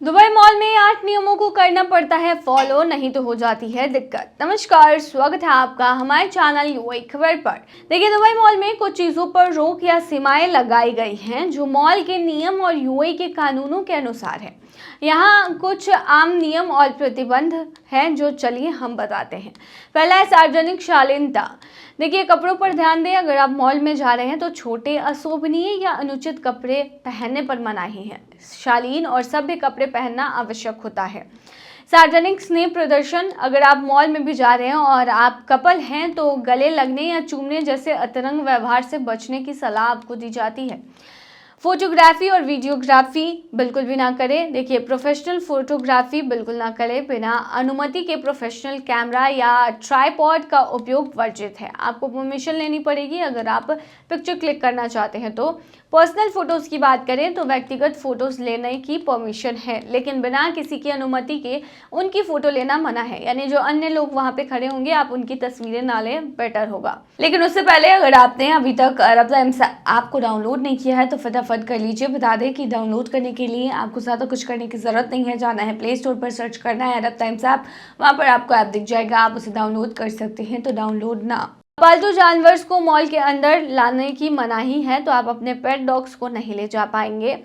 Dubai mall में 8 नियमों को करना पड़ता है फॉलो, नहीं तो हो जाती है दिक्कत। नमस्कार, स्वागत है आपका हमारे चैनल यूएई खबर पर। देखिए, दुबई मॉल में कुछ चीजों पर रोक या सीमाएं लगाई गई हैं जो मॉल के नियम और यूएई के कानूनों के अनुसार है। यहाँ कुछ आम नियम और प्रतिबंध हैं जो चलिए हम बताते हैं। पहला है सार्वजनिक शालीनता। देखिए, कपड़ों पर ध्यान दें। अगर आप मॉल में जा रहे हैं तो छोटे, अशोभनीय या अनुचित कपड़े पहनने पर मनाही है। शालीन और सभ्य कपड़े पहनना आवश्यक होता है। सार्वजनिक स्नेह प्रदर्शन। अगर आप मॉल में भी जा रहे हैं और आप कपल हैं तो गले लगने या चूमने जैसे अतरंग व्यवहार से बचने की सलाह आपको दी जाती है। फोटोग्राफी और वीडियोग्राफी बिल्कुल भी ना करें। देखिए, प्रोफेशनल फोटोग्राफी बिल्कुल ना करें। बिना अनुमति के प्रोफेशनल कैमरा या ट्राइपॉड का उपयोग वर्जित है। आपको परमिशन लेनी पड़ेगी अगर आप पिक्चर क्लिक करना चाहते हैं तो। पर्सनल फोटोज़ की बात करें तो व्यक्तिगत फ़ोटोज़ लेने की परमिशन है, लेकिन बिना किसी की अनुमति के उनकी फ़ोटो लेना मना है। यानी जो अन्य लोग वहाँ पे खड़े होंगे आप उनकी तस्वीरें ना लें, बेटर होगा। लेकिन उससे पहले अगर आपने अभी तक अरब टाइम्स ऐप को डाउनलोड नहीं किया है तो फटाफट कर लीजिए। बता दें कि डाउनलोड करने के लिए आपको ज़्यादा कुछ करने की ज़रूरत नहीं है। जाना है प्ले स्टोर पर, सर्च करना है अरब टाइम्स ऐप, वहाँ पर आपको ऐप दिख जाएगा, आप उसे डाउनलोड कर सकते हैं। तो डाउनलोड ना। पालतू जानवर को मॉल के अंदर लाने की मनाही है, तो आप अपने पेट डॉग्स को नहीं ले जा पाएंगे।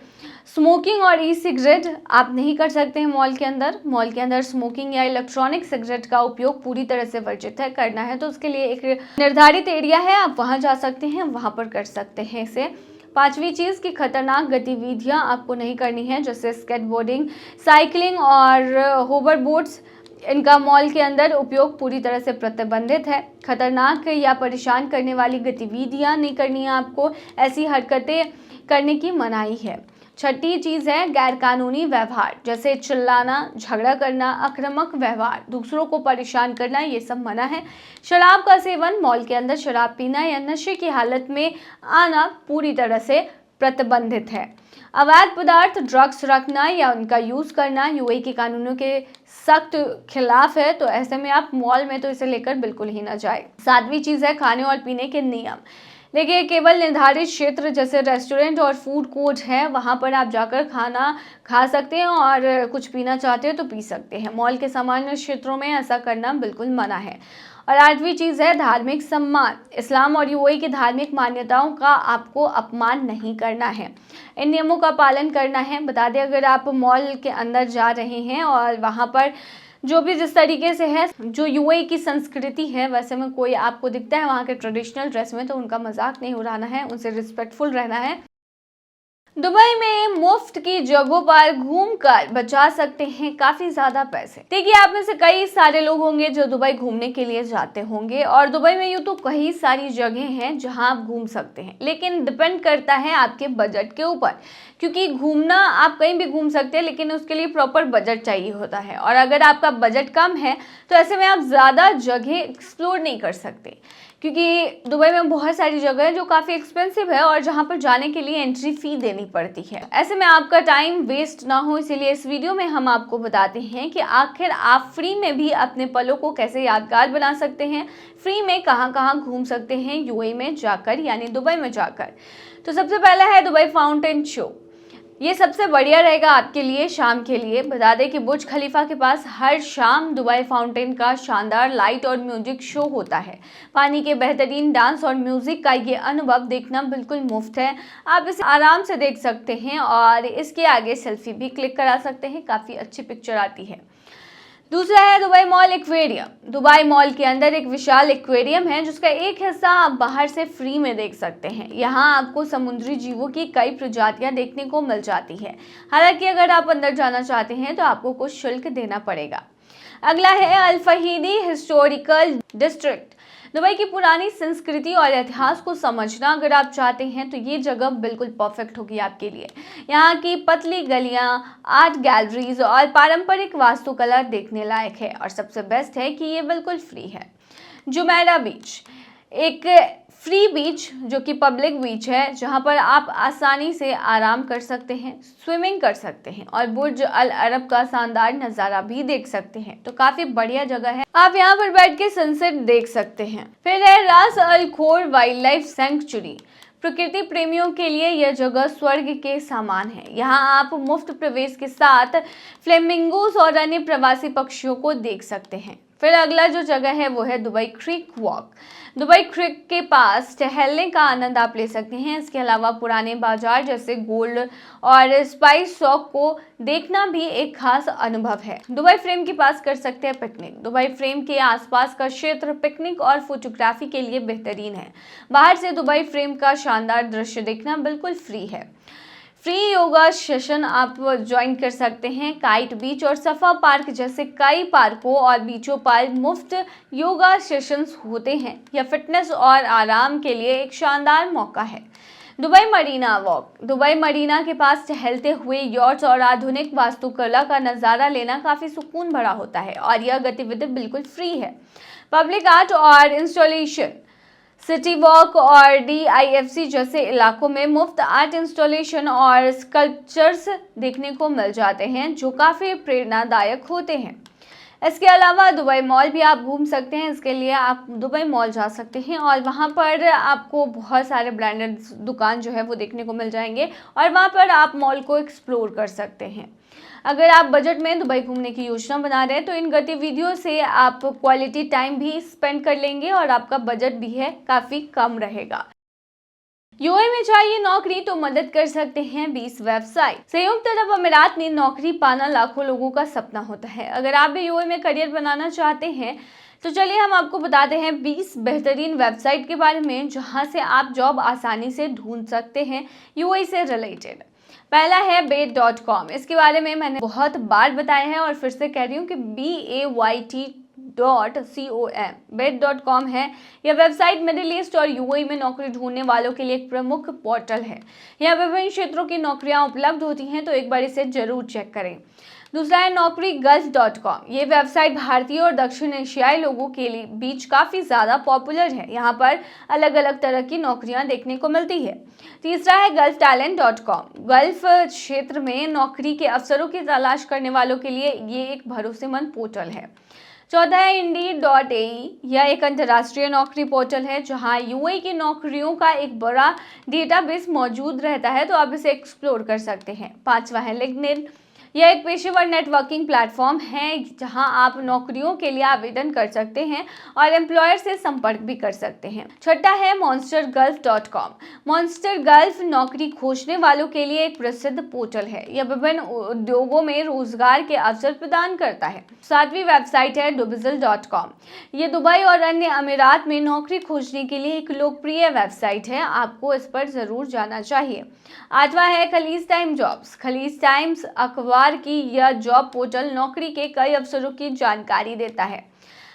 स्मोकिंग और ई सिगरेट आप नहीं कर सकते हैं मॉल के अंदर। मॉल के अंदर स्मोकिंग या इलेक्ट्रॉनिक सिगरेट का उपयोग पूरी तरह से वर्जित है। करना है तो उसके लिए एक निर्धारित एरिया है, आप वहां जा सकते हैं, वहां पर कर सकते हैं इसे। पांचवी चीज़ की खतरनाक गतिविधियां आपको नहीं करनी है, जैसे स्केटबोर्डिंग, साइकिलिंग और होवर बोट्स। इनका मॉल के अंदर उपयोग पूरी तरह से प्रतिबंधित है। खतरनाक या परेशान करने वाली गतिविधियां नहीं करनी है आपको। ऐसी हरकतें करने की मनाही है। छठी चीज़ है गैरकानूनी व्यवहार, जैसे चिल्लाना, झगड़ा करना, आक्रामक व्यवहार, दूसरों को परेशान करना, ये सब मना है। शराब का सेवन, मॉल के अंदर शराब पीना या नशे की हालत में आना पूरी तरह से प्रतिबंधित है। अवैध पदार्थ, ड्रग्स रखना या उनका यूज़ करना यूएई के कानूनों के सख्त खिलाफ है, तो ऐसे में आप मॉल में तो इसे लेकर बिल्कुल ही ना जाए। सातवीं चीज़ है खाने और पीने के नियम। देखिए, केवल निर्धारित क्षेत्र जैसे रेस्टोरेंट और फूड कोर्ट है, वहाँ पर आप जाकर खाना खा सकते हैं और कुछ पीना चाहते हो तो पी सकते हैं। मॉल के सामान्य क्षेत्रों में ऐसा करना बिल्कुल मना है। और आठवीं चीज़ है धार्मिक सम्मान। इस्लाम और यूएई की धार्मिक मान्यताओं का आपको अपमान नहीं करना है, इन नियमों का पालन करना है। बता दें, अगर आप मॉल के अंदर जा रहे हैं और वहाँ पर जो भी जिस तरीके से है, जो यूएई की संस्कृति है वैसे में कोई आपको दिखता है वहाँ के ट्रेडिशनल ड्रेस में, तो उनका मजाक नहीं उड़ाना है, उनसे रिस्पेक्टफुल रहना है। दुबई में मुफ्त की जगहों पर घूमकर बचा सकते हैं काफी ज्यादा पैसे। देखिए, आप में से कई सारे लोग होंगे जो दुबई घूमने के लिए जाते होंगे, और दुबई में यूँ तो कई सारी जगह हैं जहां आप घूम सकते हैं, लेकिन डिपेंड करता है आपके बजट के ऊपर। क्योंकि घूमना आप कहीं भी घूम सकते हैं, लेकिन उसके लिए प्रॉपर बजट चाहिए होता है, और अगर आपका बजट कम है तो ऐसे में आप ज़्यादा जगह एक्सप्लोर नहीं कर सकते। क्योंकि दुबई में बहुत सारी जगह है जो काफ़ी एक्सपेंसिव है और जहाँ पर जाने के लिए एंट्री फी देनी पड़ती है। ऐसे में आपका टाइम वेस्ट ना हो, इसीलिए इस वीडियो में हम आपको बताते हैं कि आखिर आप फ्री में भी अपने पलों को कैसे यादगार बना सकते हैं, फ्री में कहाँ कहाँ घूम सकते हैं यूएई में जाकर, यानी दुबई में जाकर। तो सबसे पहला है दुबई फाउंटेन शो। ये सबसे बढ़िया रहेगा आपके लिए शाम के लिए। बता दें कि बुर्ज खलीफा के पास हर शाम दुबई फाउंटेन का शानदार लाइट और म्यूजिक शो होता है। पानी के बेहतरीन डांस और म्यूजिक का ये अनुभव देखना बिल्कुल मुफ्त है। आप इसे आराम से देख सकते हैं और इसके आगे सेल्फी भी क्लिक करा सकते हैं, काफ़ी अच्छी पिक्चर आती है। दूसरा है Dubai mall aquarium. Dubai mall के अंदर एक विशाल एक्वेरियम है जिसका एक हिस्सा आप बाहर से फ्री में देख सकते हैं। यहाँ आपको समुद्री जीवों की कई प्रजातियां देखने को मिल जाती है। हालांकि अगर आप अंदर जाना चाहते हैं तो आपको कुछ शुल्क देना पड़ेगा। अगला है अल फहीदी हिस्टोरिकल डिस्ट्रिक्ट। दुबई की पुरानी संस्कृति और इतिहास को समझना अगर आप चाहते हैं तो ये जगह बिल्कुल परफेक्ट होगी आपके लिए। यहाँ की पतली गलियाँ, आर्ट गैलरीज और पारंपरिक वास्तुकला देखने लायक है, और सबसे बेस्ट है कि ये बिल्कुल फ्री है। जुमेरा बीच, एक फ्री बीच जो कि पब्लिक बीच है, जहां पर आप आसानी से आराम कर सकते हैं, स्विमिंग कर सकते हैं और बुर्ज अल अरब का शानदार नज़ारा भी देख सकते हैं। तो काफ़ी बढ़िया जगह है, आप यहां पर बैठ के सनसेट देख सकते हैं। फिर है रास अल खोर वाइल्ड लाइफ सेंचुरी। प्रकृति प्रेमियों के लिए यह जगह स्वर्ग के समान है। यहाँ आप मुफ्त प्रवेश के साथ फ्लेमिंगोज और अन्य प्रवासी पक्षियों को देख सकते हैं। फिर अगला जो जगह है वो है Dubai creek walk. Dubai creek के पास टहलने का आनंद आप ले सकते हैं। इसके अलावा पुराने बाजार जैसे गोल्ड और स्पाइस शॉप को देखना भी एक खास अनुभव है। दुबई फ्रेम के पास कर सकते हैं पिकनिक। दुबई फ्रेम के आसपास का क्षेत्र पिकनिक और फोटोग्राफी के लिए बेहतरीन है। बाहर से दुबई फ्रेम का शानदार दृश्य देखना बिल्कुल फ्री है। फ्री योगा सेशन आप ज्वाइन कर सकते हैं। काइट बीच और सफा पार्क जैसे कई पार्कों और बीचों पर मुफ्त योगा सेशंस होते हैं। यह फिटनेस और आराम के लिए एक शानदार मौका है। Dubai Marina walk. Dubai Marina के पास टहलते हुए यॉट्स और आधुनिक वास्तुकला का नज़ारा लेना काफ़ी सुकून भरा होता है और यह गतिविधि बिल्कुल फ्री है। पब्लिक आर्ट और इंस्टॉलेशन। सिटी वॉक और DIFC जैसे इलाकों में मुफ्त आर्ट इंस्टॉलेशन और स्कल्पचर्स देखने को मिल जाते हैं जो काफ़ी प्रेरणादायक होते हैं। इसके अलावा दुबई मॉल भी आप घूम सकते हैं। इसके लिए आप दुबई मॉल जा सकते हैं और वहाँ पर आपको बहुत सारे ब्रांडेड दुकान जो है वो देखने को मिल जाएंगे और वहाँ पर आप मॉल को एक्सप्लोर कर सकते हैं। अगर आप बजट में दुबई घूमने की योजना बना रहे हैं तो इन गतिविधियों से आप क्वालिटी टाइम भी स्पेंड कर लेंगे और आपका बजट भी है काफ़ी कम रहेगा। यूएई में चाहिए नौकरी तो मदद कर सकते हैं 20 वेबसाइट। संयुक्त अरब अमीरात में नौकरी पाना लाखों लोगों का सपना होता है। अगर आप भी यूएई में करियर बनाना चाहते हैं तो चलिए हम आपको बताते हैं 20 बेहतरीन वेबसाइट के बारे में जहां से आप जॉब आसानी से ढूंढ सकते हैं यूएई से रिलेटेड। पहला है bait.com। इसके बारे में मैंने बहुत बार बताया है और फिर से कह रही हूँ कि BAYT.com bait.com है। यह वेबसाइट मिडिल ईस्ट और यूएई में नौकरी ढूंढने वालों के लिए एक प्रमुख पोर्टल है। यहाँ विभिन्न क्षेत्रों की नौकरियां उपलब्ध होती हैं तो एक बार इसे जरूर चेक करें। दूसरा है naukri-gulf.com। ये वेबसाइट भारतीय और दक्षिण एशियाई लोगों के बीच काफ़ी ज़्यादा पॉपुलर है। यहाँ पर अलग अलग तरह की नौकरियाँ देखने को मिलती है। तीसरा है gulftalent.com। गल्फ क्षेत्र में नौकरी के अवसरों की तलाश करने वालों के लिए ये एक भरोसेमंद पोर्टल है। चौथा है Indeed.ae। यह एक अंतर्राष्ट्रीय नौकरी पोर्टल है जहां यूएई की नौकरियों का एक बड़ा डेटाबेस मौजूद रहता है तो आप इसे एक्सप्लोर कर सकते हैं। पांचवा है LinkedIn। यह एक पेशेवर नेटवर्किंग प्लेटफॉर्म है जहां आप नौकरियों के लिए आवेदन कर सकते हैं और एम्प्लॉयर से संपर्क भी कर सकते हैं। छठा है monstergulf.com। मॉन्स्टर गल्फ नौकरी खोजने वालों के लिए एक प्रसिद्ध पोर्टल है। यह विभिन्न उद्योगों में रोजगार के अवसर प्रदान करता है। सातवीं वेबसाइट है dubizzle.com। ये दुबई और अन्य अमीरात में नौकरी खोजने के लिए एक लोकप्रिय वेबसाइट है। आपको इस पर जरूर जाना चाहिए। आठवां है खलीज टाइम जॉब्स। खलीज टाइम्स अखबार की यह जॉब पोर्टल नौकरी के कई अवसरों की जानकारी देता है।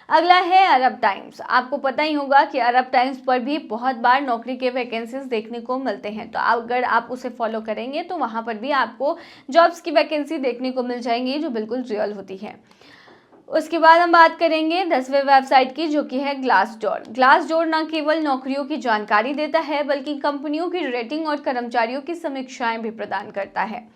अगला है अरब टाइम्स। आपको पता ही होगा कि अरब टाइम्स पर भी बहुत बार नौकरी के वैकेंसीज देखने को मिलते हैं तो अगर आप उसे फॉलो करेंगे तो वहां पर भी आपको जॉब्स की वैकेंसी देखने को मिल जाएंगी जो बिल्कुल रियल होती है। उसके बाद हम बात करेंगे 10वें वेबसाइट की जो कि है ग्लासडोर। ग्लासडोर न केवल नौकरियों की जानकारी देता है बल्कि कंपनियों की रेटिंग और कर्मचारियों की समीक्षाएं भी प्रदान करता है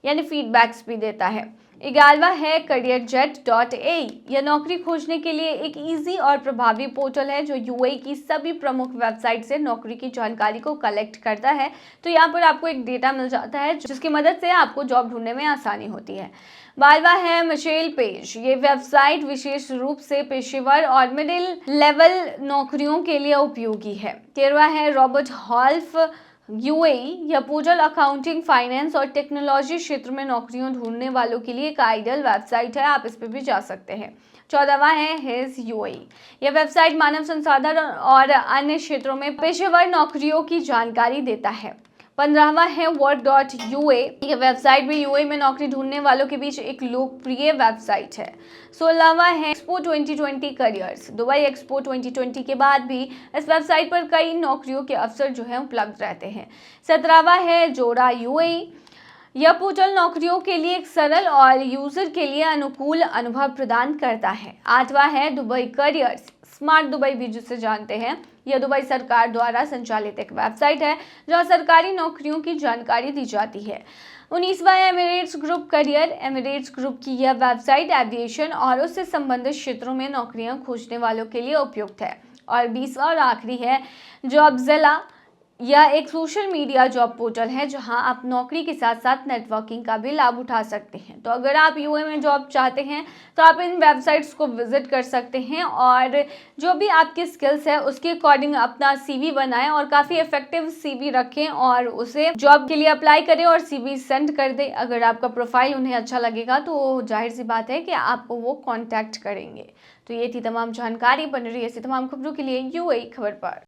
यानी फीडबैक्स भी देता है। 11वां है careerjet.ae। यह नौकरी खोजने के लिए एक इजी और प्रभावी पोर्टल है जो यूएई की सभी प्रमुख वेबसाइट से नौकरी की जानकारी को कलेक्ट करता है तो यहाँ पर आपको एक डेटा मिल जाता है जिसकी मदद से आपको जॉब ढूंढने में आसानी होती है। 12वां है मिशेल पेज। ये वेबसाइट विशेष रूप से पेशेवर और मिडिल लेवल नौकरियों के लिए उपयोगी है। 13वां है रॉबर्ट हॉल्फ यूएई। यह पोर्टल अकाउंटिंग, फाइनेंस और टेक्नोलॉजी क्षेत्र में नौकरियां ढूंढने वालों के लिए एक आइडियल वेबसाइट है। आप इस पर भी जा सकते हैं। 14वां है हिज यूएई। यह वेबसाइट मानव संसाधन और अन्य क्षेत्रों में पेशेवर नौकरियों की जानकारी देता है। 15वां है work.ua। यह वेबसाइट भी यूएई में नौकरी ढूंढने वालों के बीच एक लोकप्रिय वेबसाइट है। 16वां है एक्सपो 2020 करियर्स। दुबई एक्सपो 2020 के बाद भी इस वेबसाइट पर कई नौकरियों के अवसर जो है उपलब्ध रहते हैं। 17वां है जोरा यूएई। यह पोर्टल नौकरियों के लिए एक सरल और यूजर के लिए अनुकूल अनुभव प्रदान करता है। 8वां है दुबई करियर्स। स्मार्ट दुबई भी जिसे जानते हैं, यह दुबई सरकार द्वारा संचालित एक वेबसाइट है जहां सरकारी नौकरियों की जानकारी दी जाती है। 19वां है Emirates group career. Emirates group की यह वेबसाइट एविएशन और उससे संबंधित क्षेत्रों में नौकरियां खोजने वालों के लिए उपयुक्त है। और 20वां और आखिरी है जॉबजिला। यह एक सोशल मीडिया जॉब पोर्टल है जहां आप नौकरी के साथ साथ नेटवर्किंग का भी लाभ उठा सकते हैं। तो अगर आप यूए में जॉब चाहते हैं तो आप इन वेबसाइट्स को विजिट कर सकते हैं और जो भी आपकी स्किल्स है उसके अकॉर्डिंग अपना सीवी बनाएं और काफ़ी इफेक्टिव सीवी रखें और उसे जॉब के लिए अप्लाई करें और सीवी सेंड कर दें। अगर आपका प्रोफाइल उन्हें अच्छा लगेगा तो जाहिर सी बात है कि आपको वो कॉन्टैक्ट करेंगे। तो ये थी तमाम जानकारी। बन रही ऐसी तमाम खबरों के लिए यूए खबर पर।